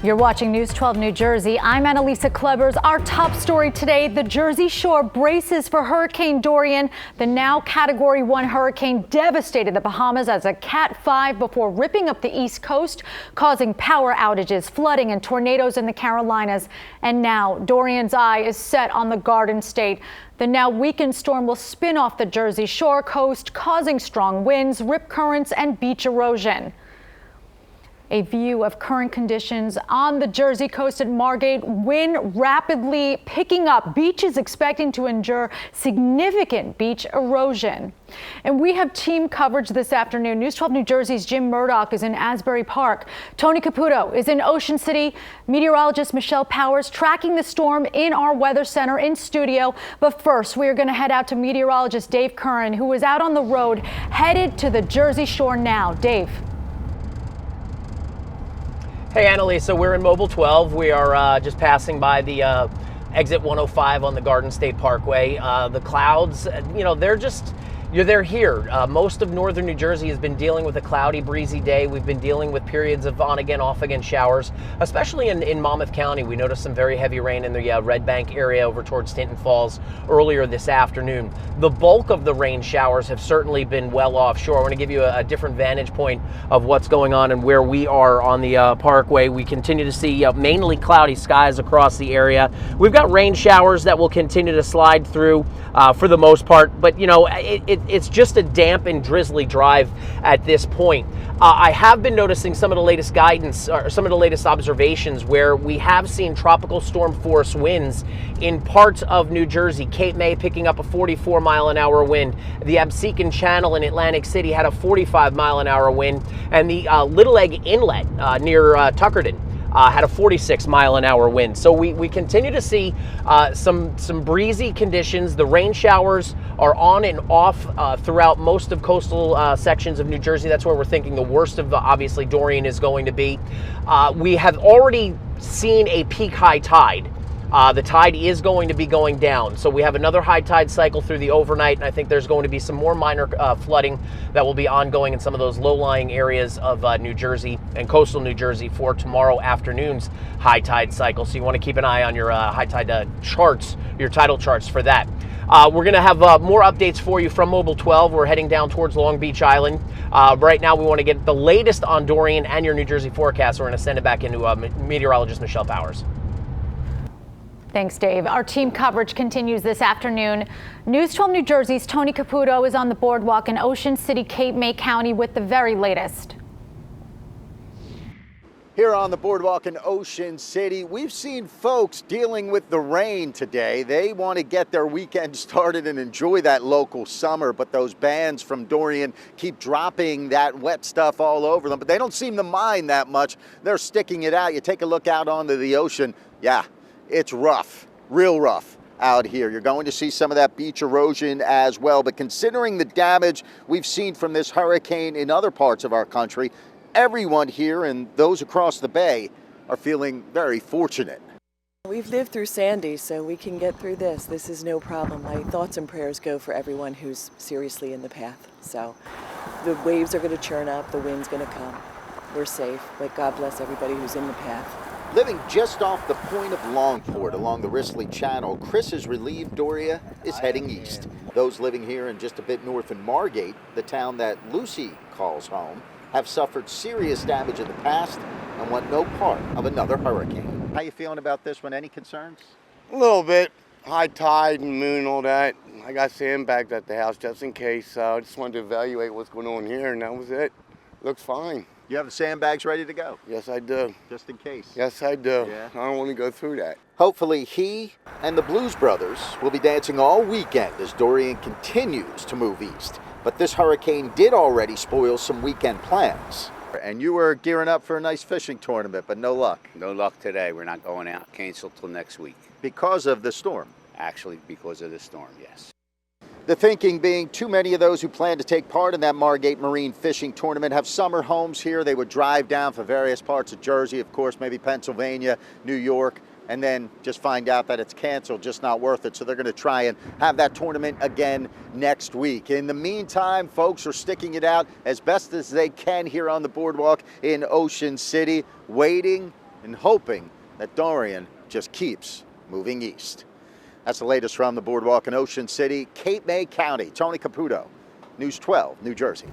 You're watching News 12 New Jersey. I'm Annalisa Klebers. Our top story today, the Jersey Shore braces for Hurricane Dorian. The now Category 1 hurricane devastated the Bahamas as a Cat 5 before ripping up the East Coast, causing power outages, flooding, and tornadoes in the Carolinas. And now Dorian's eye is set on the Garden State. The now weakened storm will spin off the Jersey Shore coast, causing strong winds, rip currents, and beach erosion. A view of current conditions on the Jersey coast at Margate. Wind rapidly picking up. Beaches expecting to endure significant beach erosion. And we have team coverage this afternoon. News 12 New Jersey's Jim Murdoch is in Asbury Park. Tony Caputo is in Ocean City. Meteorologist Michelle Powers tracking the storm in our weather center in studio. But first, we are going to head out to meteorologist Dave Curran, who is out on the road headed to the Jersey Shore now. Dave. Hey Annalisa, we're in Mobile 12. We are just passing by the exit 105 on the Garden State Parkway. The clouds, they're here. Most of northern New Jersey has been dealing with a cloudy, breezy day. We've been dealing with periods of on again, off again showers, especially in Monmouth County. We noticed some very heavy rain in the Red Bank area over towards Tinton Falls earlier this afternoon. The bulk of the rain showers have certainly been well offshore. I want to give you a different vantage point of what's going on and where we are on the parkway. We continue to see mainly cloudy skies across the area. We've got rain showers that will continue to slide through for the most part, but it's just a damp and drizzly drive at this point. I have been noticing some of the latest guidance, or some of the latest observations where we have seen tropical storm force winds in parts of New Jersey. Cape May picking up a 44-mile-an-hour wind. The Absecon Channel in Atlantic City had a 45-mile-an-hour wind, and the Little Egg Inlet near Tuckerton had a 46-mile-an-hour wind. So we continue to see some breezy conditions. The rain showers are on and off throughout most of coastal sections of New Jersey. That's where we're thinking the worst of obviously Dorian is going to be. We have already seen a peak high tide. The tide is going to be going down. So we have another high tide cycle through the overnight, and I think there's going to be some more minor flooding that will be ongoing in some of those low-lying areas of New Jersey and coastal New Jersey for tomorrow afternoon's high tide cycle. So you want to keep an eye on your high tide charts, your tidal charts for that. We're going to have more updates for you from Mobile 12. We're heading down towards Long Beach Island. Right now, we want to get the latest on Dorian and your New Jersey forecast. We're going to send it back into meteorologist Michelle Powers. Thanks, Dave. Our team coverage continues this afternoon. News 12 New Jersey's Tony Caputo is on the boardwalk in Ocean City, Cape May County with the very latest. Here on the boardwalk in Ocean City, we've seen folks dealing with the rain today. They want to get their weekend started and enjoy that local summer, but those bands from Dorian keep dropping that wet stuff all over them, but they don't seem to mind that much. They're sticking it out. You take a look out onto the ocean. Yeah. It's rough, real rough out here. You're going to see some of that beach erosion as well. But considering the damage we've seen from this hurricane in other parts of our country, everyone here and those across the bay are feeling very fortunate. We've lived through Sandy, so we can get through this. This is no problem. My thoughts and prayers go for everyone who's seriously in the path. So the waves are going to churn up, the wind's going to come. We're safe, but God bless everybody who's in the path. Living just off the point of Longport along the Risley Channel, Chris is relieved Doria is heading east. Those living here and just a bit north in Margate, the town that Lucy calls home, have suffered serious damage in the past and want no part of another hurricane. How you feeling about this one? Any concerns? A little bit. High tide and moon and all that. I got sandbags at the house just in case. I just wanted to evaluate what's going on here, and that was it. Looks fine. You have the sandbags ready to go? Yes, I do. Just in case? Yes, I do. Yeah. I don't want to go through that. Hopefully he and the Blues Brothers will be dancing all weekend as Dorian continues to move east. But this hurricane did already spoil some weekend plans. And you were gearing up for a nice fishing tournament, but no luck. No luck today. We're not going out. Canceled till next week. Because of the storm? Actually, because of the storm, yes. The thinking being too many of those who plan to take part in that Margate Marine Fishing Tournament have summer homes here. They would drive down for various parts of Jersey, of course, maybe Pennsylvania, New York, and then just find out that it's canceled, just not worth it. So they're going to try and have that tournament again next week. In the meantime, folks are sticking it out as best as they can here on the boardwalk in Ocean City, waiting and hoping that Dorian just keeps moving east. That's the latest from the boardwalk in Ocean City, Cape May County. Tony Caputo, News 12, New Jersey.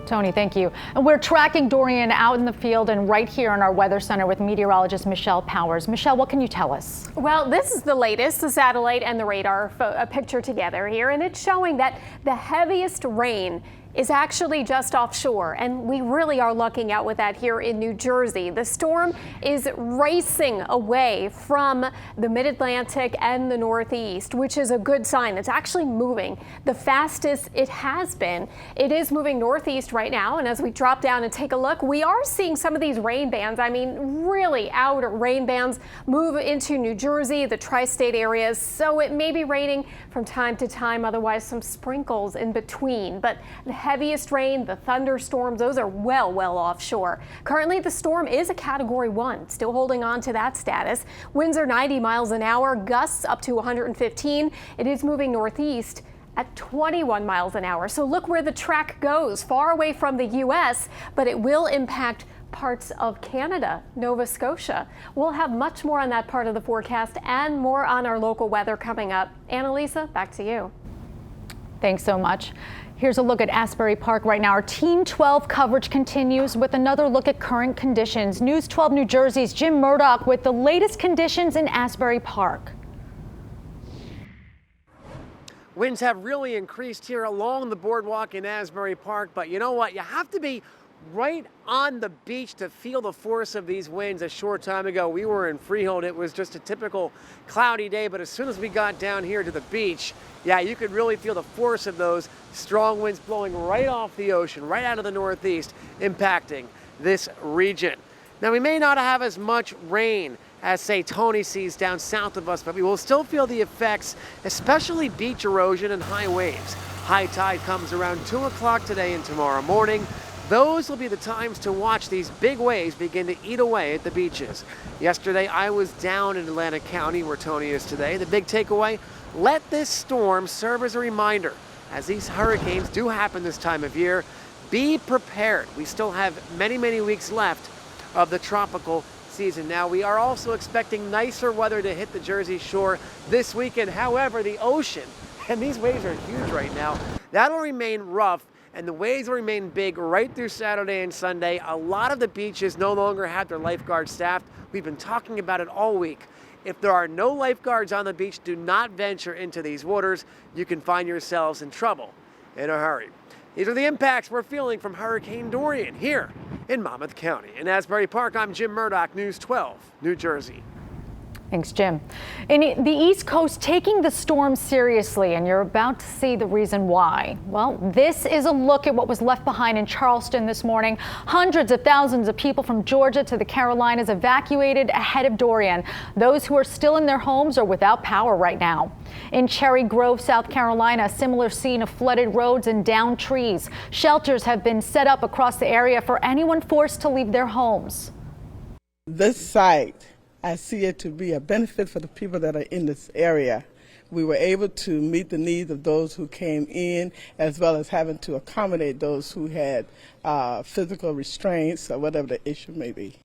Tony, thank you. And we're tracking Dorian out in the field and right here in our weather center with meteorologist Michelle Powers. Michelle, what can you tell us? Well, this is the latest, the satellite and the radar picture together here, and it's showing that the heaviest rain is actually just offshore, and we really are lucking out with that here in New Jersey. The storm is racing away from the mid-Atlantic and the Northeast, which is a good sign. It's actually moving the fastest it has been. It is moving northeast right now, and as we drop down and take a look, we are seeing some of these rain bands, I mean really outer rain bands, move into New Jersey, the tri-state areas, so it may be raining from time to time, otherwise some sprinkles in between. But the heaviest rain, the thunderstorms, those are well offshore. Currently, the storm is a Category 1, still holding on to that status. Winds are 90 miles an hour, gusts up to 115. It is moving northeast at 21 miles an hour. So look where the track goes, far away from the U.S., but it will impact parts of Canada, Nova Scotia. We'll have much more on that part of the forecast and more on our local weather coming up. Annalisa, back to you. Thanks so much. Here's a look at Asbury Park right now. Our Team 12 coverage continues with another look at current conditions. News 12 New Jersey's Jim Murdoch with the latest conditions in Asbury Park. Winds have really increased here along the boardwalk in Asbury Park, but you know what? You have to be right on the beach to feel the force of these winds. A short time ago, we were in Freehold. It was just a typical cloudy day, but as soon as we got down here to the beach, yeah, you could really feel the force of those strong winds blowing right off the ocean, right out of the northeast, impacting this region. Now, we may not have as much rain as, say, Tony sees down south of us, but we will still feel the effects, especially beach erosion and high waves. High tide comes around 2 o'clock today and tomorrow morning. Those will be the times to watch these big waves begin to eat away at the beaches. Yesterday, I was down in Atlantic County, where Tony is today. The big takeaway, let this storm serve as a reminder. As these hurricanes do happen this time of year, be prepared. We still have many weeks left of the tropical season. Now, we are also expecting nicer weather to hit the Jersey Shore this weekend. However, the ocean, and these waves are huge right now, that'll remain rough, and the waves will remain big right through Saturday and Sunday. A lot of the beaches no longer have their lifeguards staffed. We've been talking about it all week. If there are no lifeguards on the beach, do not venture into these waters. You can find yourselves in trouble in a hurry. These are the impacts we're feeling from Hurricane Dorian here in Monmouth County. In Asbury Park, I'm Jim Murdoch, News 12, New Jersey. Thanks, Jim. In the East Coast taking the storm seriously, and you're about to see the reason why. Well, this is a look at what was left behind in Charleston this morning. Hundreds of thousands of people from Georgia to the Carolinas evacuated ahead of Dorian. Those who are still in their homes are without power right now. In Cherry Grove, South Carolina, a similar scene of flooded roads and downed trees. Shelters have been set up across the area for anyone forced to leave their homes. This site, I see it to be a benefit for the people that are in this area. We were able to meet the needs of those who came in, as well as having to accommodate those who had physical restraints or whatever the issue may be.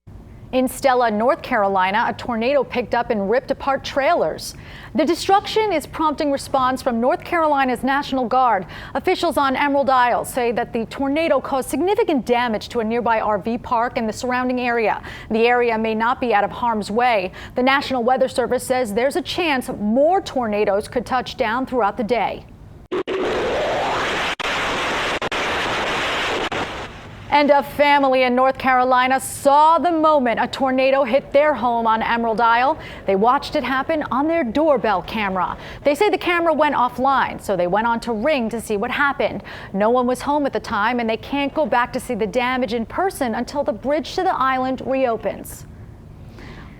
In Stella, North Carolina, a tornado picked up and ripped apart trailers. The destruction is prompting response from North Carolina's National Guard. Officials on Emerald Isle say that the tornado caused significant damage to a nearby RV park and the surrounding area. The area may not be out of harm's way. The National Weather Service says there's a chance more tornadoes could touch down throughout the day. And a family in North Carolina saw the moment a tornado hit their home on Emerald Isle. They watched it happen on their doorbell camera. They say the camera went offline, so they went on to Ring to see what happened. No one was home at the time, and they can't go back to see the damage in person until the bridge to the island reopens.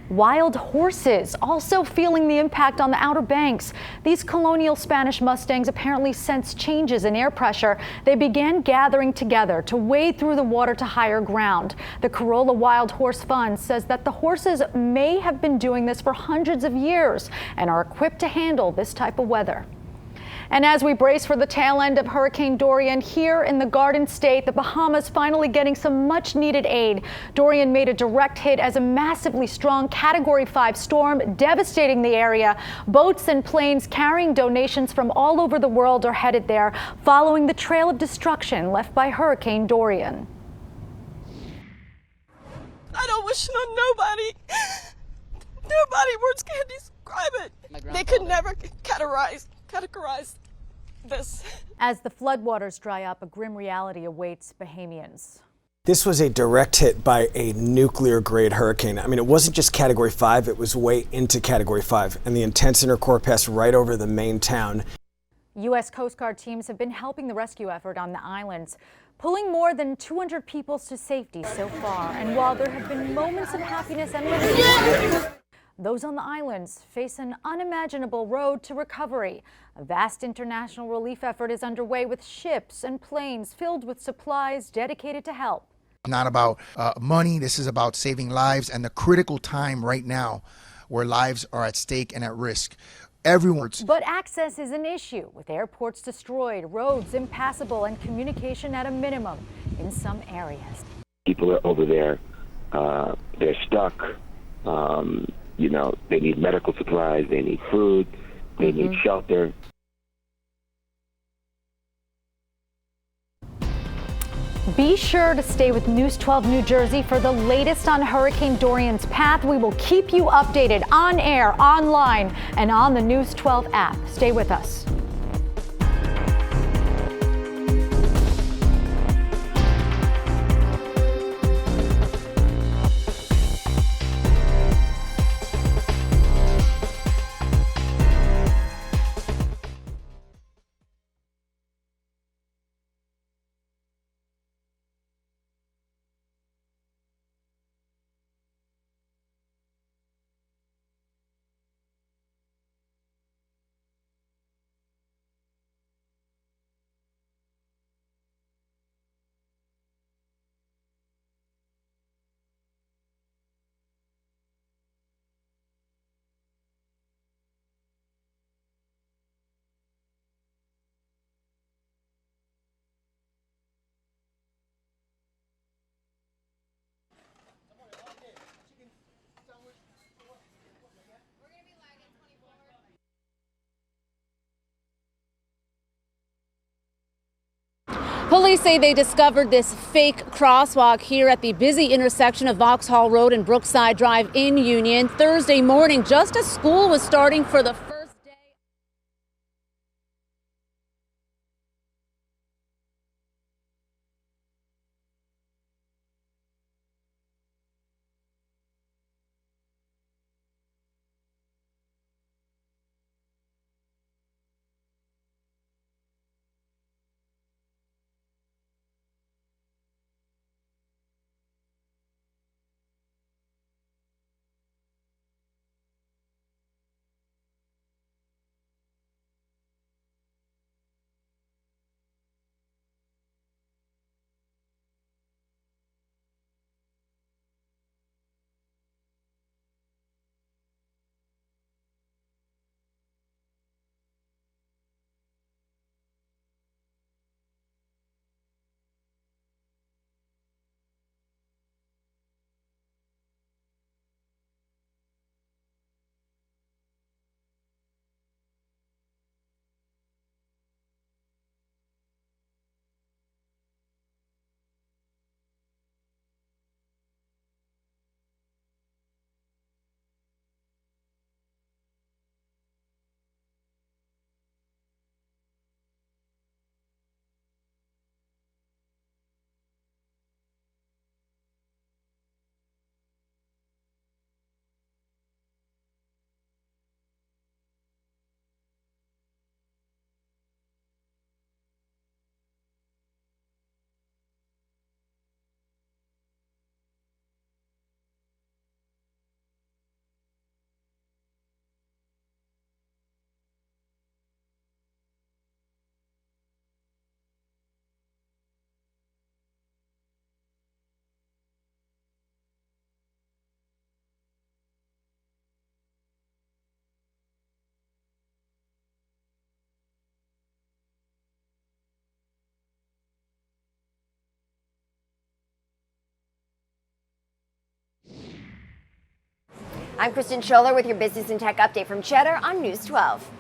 Wild horses also feeling the impact on the Outer Banks. These colonial Spanish Mustangs apparently sensed changes in air pressure. They began gathering together to wade through the water to higher ground. The Corolla Wild Horse Fund says that the horses may have been doing this for hundreds of years and are equipped to handle this type of weather. And as we brace for the tail end of Hurricane Dorian here in the Garden State, the Bahamas finally getting some much needed aid. Dorian made a direct hit as a massively strong Category 5 storm devastating the area. Boats and planes carrying donations from all over the world are headed there, following the trail of destruction left by Hurricane Dorian. I don't wish on nobody. Nobody, words can't describe it. They could never categorize this. As the floodwaters dry up, a grim reality awaits Bahamians. This was a direct hit by a nuclear-grade hurricane. I mean, it wasn't just Category 5, it was way into Category 5, and the intense inner core passed right over the main town. U.S. Coast Guard teams have been helping the rescue effort on the islands, pulling more than 200 people to safety so far. And while there have been moments of happiness and relief, those on the islands face an unimaginable road to recovery. A vast international relief effort is underway with ships and planes filled with supplies dedicated to help. Not about money. This is about saving lives and the critical time right now where lives are at stake and at risk. But access is an issue, with airports destroyed, roads impassable, and communication at a minimum in some areas. People are over there. They're stuck. You know, they need medical supplies. They need food. They need shelter. Be sure to stay with News 12 New Jersey for the latest on Hurricane Dorian's path. We will keep you updated on air, online, and on the News 12 app. Stay with us. Police say they discovered this fake crosswalk here at the busy intersection of Vauxhall Road and Brookside Drive in Union Thursday morning, just as school was starting for the first day. I'm Kristen Scholler with your business and tech update from Cheddar on News 12.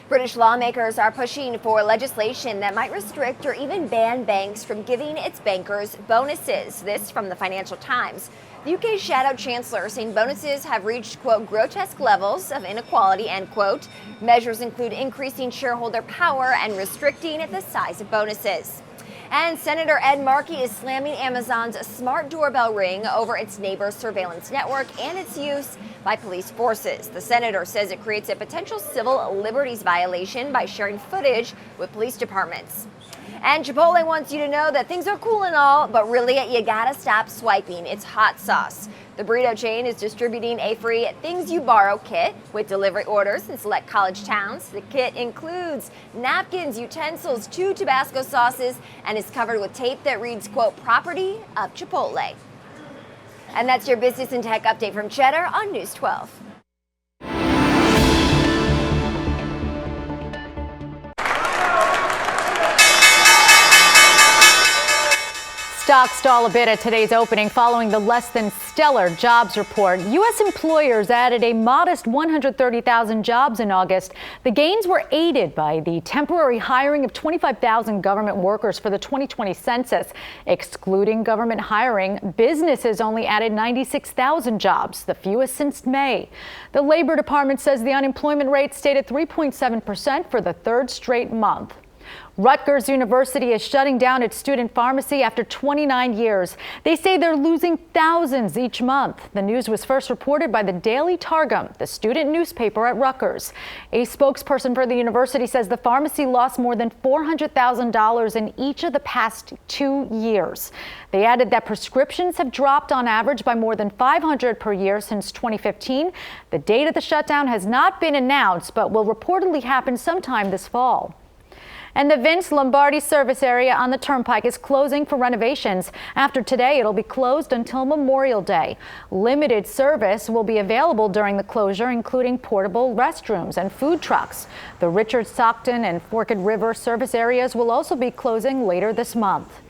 British lawmakers are pushing for legislation that might restrict or even ban banks from giving its bankers bonuses. This from the Financial Times. The UK's shadow chancellor saying bonuses have reached, quote, grotesque levels of inequality, end quote. Measures include increasing shareholder power and restricting the size of bonuses. And Senator Ed Markey is slamming Amazon's smart doorbell ring over its neighbor surveillance network and its use by police forces. The senator says it creates a potential civil liberties violation by sharing footage with police departments. And Chipotle wants you to know that things are cool and all, but really you gotta stop swiping. It's hot sauce. The burrito chain is distributing a free Things You Borrow kit with delivery orders in select college towns. The kit includes napkins, utensils, 2 Tabasco sauces, and is covered with tape that reads, quote, property of Chipotle. And that's your business and tech update from Cheddar on News 12. Stocks stall a bit at today's opening following the less than stellar jobs report. U.S. employers added a modest 130,000 jobs in August. The gains were aided by the temporary hiring of 25,000 government workers for the 2020 census. Excluding government hiring, businesses only added 96,000 jobs, the fewest since May. The Labor Department says the unemployment rate stayed at 3.7% for the third straight month. Rutgers University is shutting down its student pharmacy after 29 years. They say they're losing thousands each month. The news was first reported by the Daily Targum, the student newspaper at Rutgers. A spokesperson for the university says the pharmacy lost more than $400,000 in each of the past 2 years. They added that prescriptions have dropped on average by more than 500 per year since 2015. The date of the shutdown has not been announced, but will reportedly happen sometime this fall. And the Vince Lombardi service area on the Turnpike is closing for renovations. After today, it'll be closed until Memorial Day. Limited service will be available during the closure, including portable restrooms and food trucks. The Richard Stockton and Forked River service areas will also be closing later this month.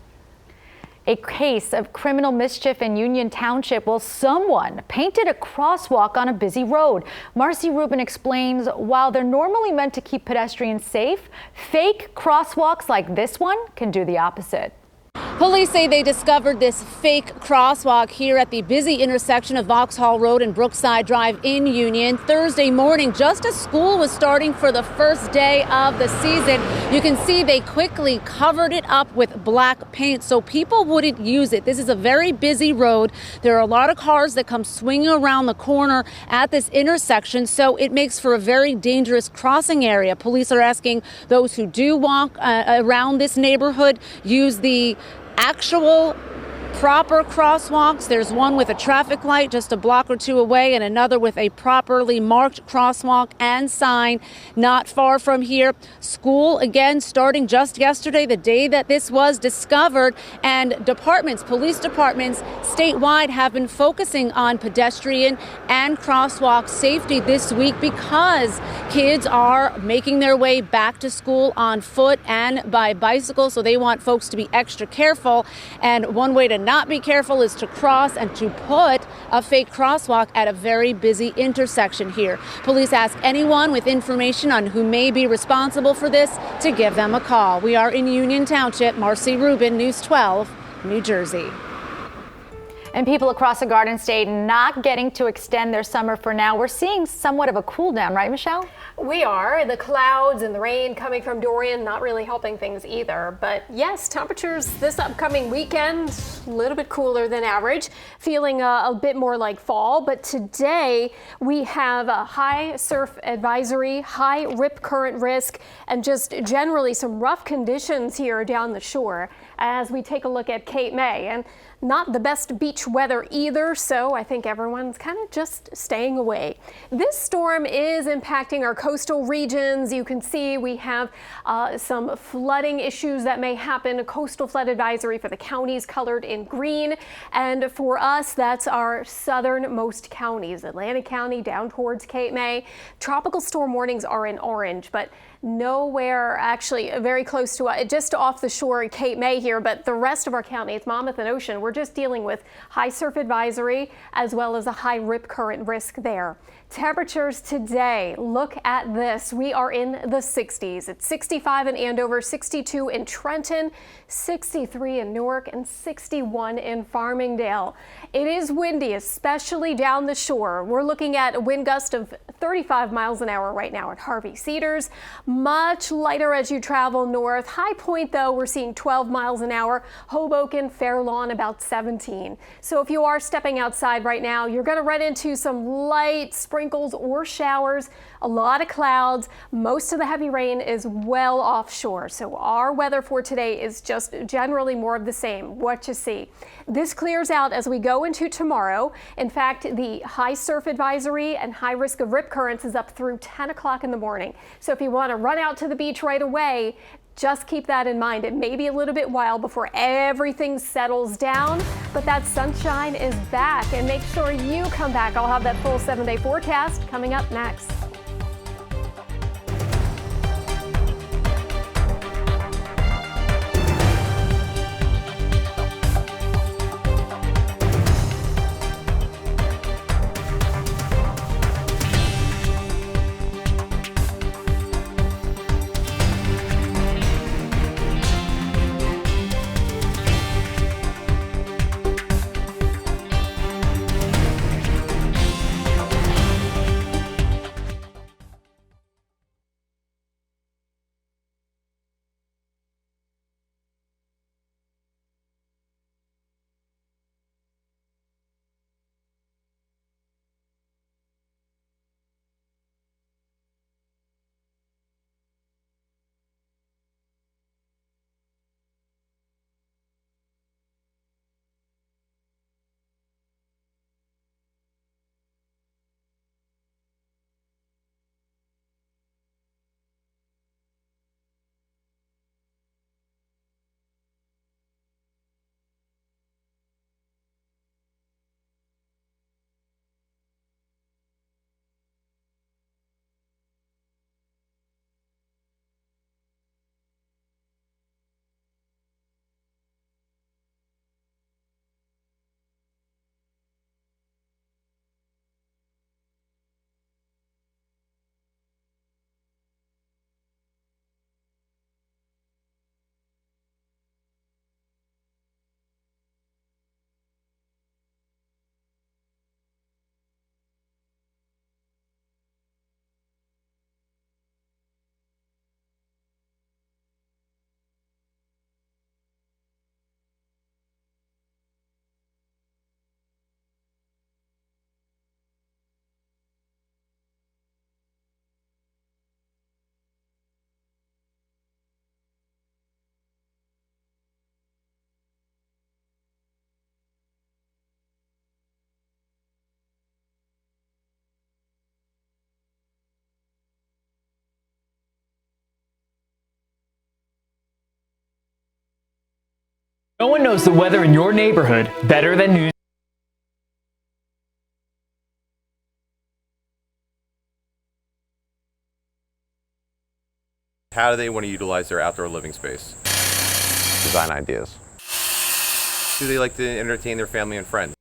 A case of criminal mischief in Union Township. Well, someone painted a crosswalk on a busy road. Marcy Rubin explains while they're normally meant to keep pedestrians safe, fake crosswalks like this one can do the opposite. Police say they discovered this fake crosswalk here at the busy intersection of Vauxhall Road and Brookside Drive in Union Thursday morning, just as school was starting for the first day of the season. You can see they quickly covered it up with black paint so people wouldn't use it. This is a very busy road. There are a lot of cars that come swinging around the corner at this intersection, so it makes for a very dangerous crossing area. Police are asking those who do walk around this neighborhood use the actual proper crosswalks. There's one with a traffic light just a block or two away and another with a properly marked crosswalk and sign not far from here. School again starting just yesterday, the day that this was discovered, and police departments statewide have been focusing on pedestrian and crosswalk safety this week because kids are making their way back to school on foot and by bicycle, so they want folks to be extra careful. And one way to not be careful is to cross and to put a fake crosswalk at a very busy intersection here. Police ask anyone with information on who may be responsible for this to give them a call. We are in Union Township. Marcy Rubin, News 12, New Jersey. And people across the Garden State not getting to extend their summer for now. We're seeing somewhat of a cool down, right, Michelle? We are. The clouds and the rain coming from Dorian not really helping things either. But yes, temperatures this upcoming weekend, a little bit cooler than average, feeling a bit more like fall. But today we have a high surf advisory, high rip current risk, and just generally some rough conditions here down the shore as we take a look at Cape May. And not the best beach weather either, so I think everyone's kind of just staying away. This storm is impacting our coastal regions. You can see we have some flooding issues that may happen. A coastal flood advisory for the counties colored in green. And for us, that's our southernmost counties, Atlantic County down towards Cape May. Tropical storm warnings are in orange, but nowhere actually very close to just off the shore at Cape May here, but the rest of our county, it's Monmouth and Ocean, we're just dealing with high surf advisory as well as a high rip current risk there. Temperatures today, look at this. We are in the 60s. It's 65 in Andover, 62 in Trenton, 63 in Newark, and 61 in Farmingdale. It is windy, especially down the shore. We're looking at a wind gust of 35 miles an hour right now at Harvey Cedars. Much lighter as you travel north. High Point, though, we're seeing 12 miles an hour. Hoboken, Fair Lawn, about 17. So if you are stepping outside right now, you're going to run into some light sprinkles or showers, a lot of clouds. Most of the heavy rain is well offshore. So our weather for today is just generally more of the same, what you see. This clears out as we go into tomorrow. In fact, the high surf advisory and high risk of rip currents is up through 10 o'clock in the morning. So if you want to run out to the beach right away, just keep that in mind. It may be a little bit while before everything settles down, but that sunshine is back. And make sure you come back. I'll have that full 7-day forecast coming up next. No one knows the weather in your neighborhood better than News. How do they want to utilize their outdoor living space? Design ideas. Do they like to entertain their family and friends?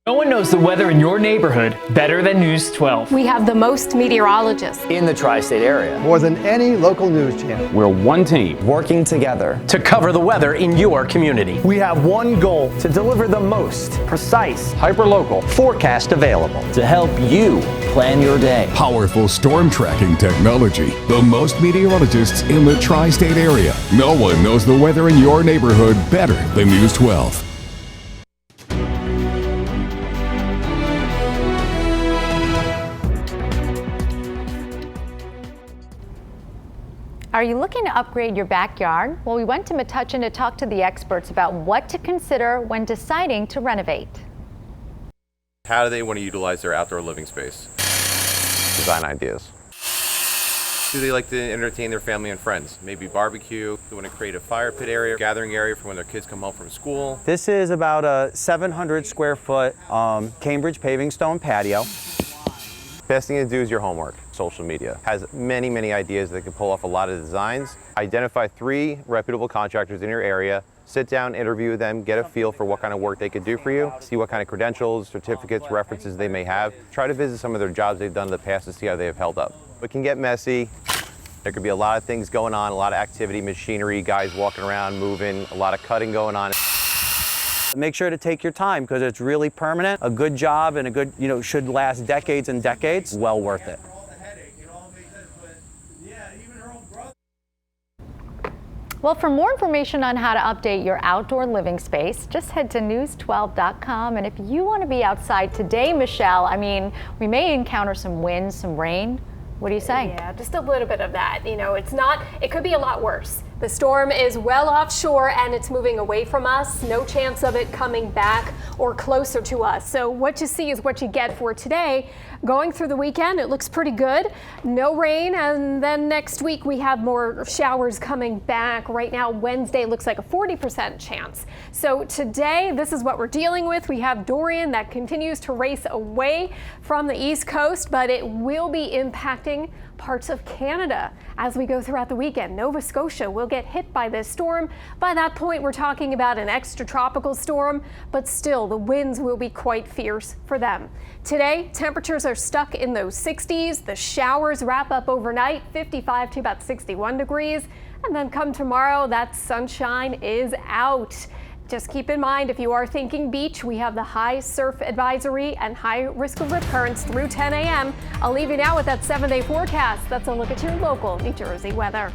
No one knows the weather in your neighborhood better than News 12. We have the most meteorologists in the tri-state area. More than any local news channel. We're one team working together to cover the weather in your community. We have one goal: to deliver the most precise, hyper-local forecast available to help you plan your day. Powerful storm tracking technology. The most meteorologists in the tri-state area. No one knows the weather in your neighborhood better than News 12. Are you looking to upgrade your backyard? Well, we went to Metuchen to talk to the experts about what to consider when deciding to renovate. How do they want to utilize their outdoor living space? Design ideas. Do they like to entertain their family and friends? Maybe barbecue. They want to create a fire pit area, gathering area for when their kids come home from school. This is about a 700 square foot Cambridge paving stone patio. Best thing to do is your homework. Social media has many, many ideas that can pull off a lot of designs. Identify 3 reputable contractors in your area. Sit down, interview them, get a feel for what kind of work they could do for you. See what kind of credentials, certificates, references they may have. Try to visit some of their jobs they've done in the past to see how they have held up. It can get messy. There could be a lot of things going on, a lot of activity, machinery, guys walking around, moving, a lot of cutting going on. Make sure to take your time because it's really permanent. A good job and a good, should last decades and decades. Well worth it. Well, for more information on how to update your outdoor living space, just head to news12.com. And if you want to be outside today, Michelle, I mean, we may encounter some wind, some rain. What do you say? Yeah, just a little bit of that. It could be a lot worse. The storm is well offshore and it's moving away from us. No chance of it coming back or closer to us. So what you see is what you get for today. Going through the weekend, it looks pretty good. No rain, and then next week we have more showers coming back. Right now, Wednesday looks like a 40% chance. So today, this is what we're dealing with. We have Dorian that continues to race away from the East Coast, but it will be impacting parts of Canada as we go throughout the weekend. Nova Scotia will get hit by this storm. By that point, we're talking about an extratropical storm, but still the winds will be quite fierce for them. Today, temperatures are stuck in those 60s. The showers wrap up overnight, 55 to about 61 degrees. And then come tomorrow, that sunshine is out. Just keep in mind, if you are thinking beach, we have the high surf advisory and high risk of rip currents through 10 a.m. I'll leave you now with that 7-day forecast. That's a look at your local New Jersey weather.